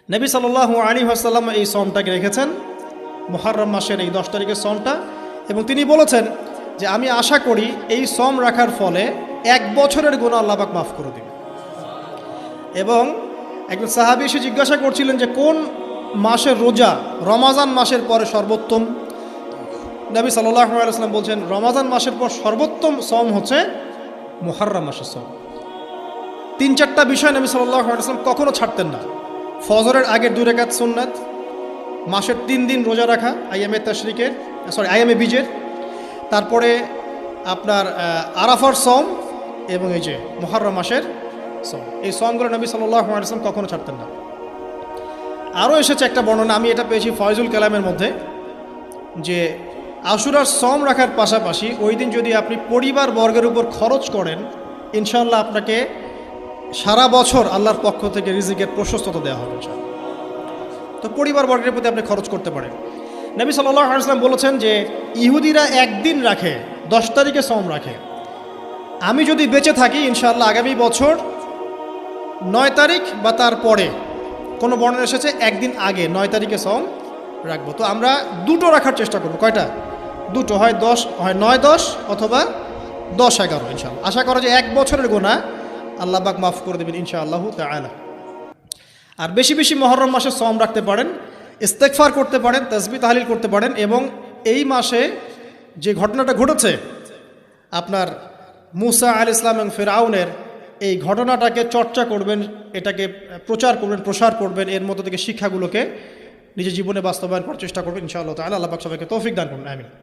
নবী সাল্লাল্লাহু আলাইহি ওয়াসাল্লাম এই সওমটাকে রেখেছেন, মুহররম মাসের এই 10 তারিখের সওমটা, এবং তিনি বলেছেন যে আমি আশা করি এই সওম রাখার ফলে 1 বছরের গুনাহ আল্লাহ পাক মাফ করে দিবেন। এবং একজন সাহাবী এসে জিজ্ঞাসা করছিলেন যে কোন মাসের রোজা রমাজান মাসের পরে সর্বোত্তম। নবী সাল্লাল্লাহু আলাইহি ওয়াসাল্লাম বলছেন রমাজান মাসের পর সর্বোত্তম সওম হচ্ছে মুহররম মাসের সওম। 3-4টা বিষয় নবী সাল্লাল্লাহু আলাইহি ওয়াসাল্লাম কখনো ছাড়তেন না। ফজরের আগের 2 রাকাত সুন্নাত, মাসের 3 দিন রোজা রাখা আইয়ামে বীজের, তারপরে আপনার আরাফার সওম, এবং এই যে মুহররম মাসের সওম। এই সওমগুলো নবী সাল্লাল্লাহু আলাইহি ওয়াসাল্লাম কখনো ছাড়তেন না। আরও এসেছে একটা বর্ণনা, আমি এটা পেয়েছি ফয়জুল কালামের মধ্যে, যে আশুরার সওম রাখার পাশাপাশি ওই দিন যদি আপনি পরিবার বর্গের উপর খরচ করেন, ইনশাআল্লাহ আপনাকে সারা বছর আল্লাহর পক্ষ থেকে রিজিকের প্রশস্ততা দেওয়া হবে ইনশাআল্লাহ। তো পরিবার বর্গের প্রতি আপনি খরচ করতে পারেন। নবী সাল্লাল্লাহু আলাইহি ওয়াসাল্লাম বলেছেন যে ইহুদিরা একদিন রাখে, 10 তারিখে সওম রাখে। আমি যদি বেঁচে থাকি ইনশাআল্লাহ আগামী বছর 9 তারিখ বা তার পরে, কোনো বর্ণনা এসেছে একদিন আগে 9 তারিখে সওম রাখবো। তো আমরা 2টো রাখার চেষ্টা করবো। কয়টা? 2টো, হয় 9-10 অথবা 10-11 ইনশাআল্লাহ। আশা করা যে 1 বছরের গুনাহ আল্লাহ পাক মাফ করে দেবেন ইনশাআল্লাহু তাআলা। আর বেশি বেশি মুহররম মাসে সওম রাখতে পারেন, ইস্তেগফার করতে পারেন, তাসবিহ তাহলিল করতে পারেন, এবং এই মাসে যে ঘটনাটা ঘটেছে আপনার মুসা আলাইহিস সালাম এবং ফিরআউনের, এই ঘটনাটাকে চর্চা করবেন, এটাকে প্রচার করবেন, প্রসার করবেন, এর মধ্যে থেকে শিক্ষাগুলোকে নিজের জীবনে বাস্তবায়ন করার চেষ্টা করবেন ইনশাআল্লাহ তাআলা। আল্লাহ পাক সবাইকে তৌফিক দান করুন, আমিন।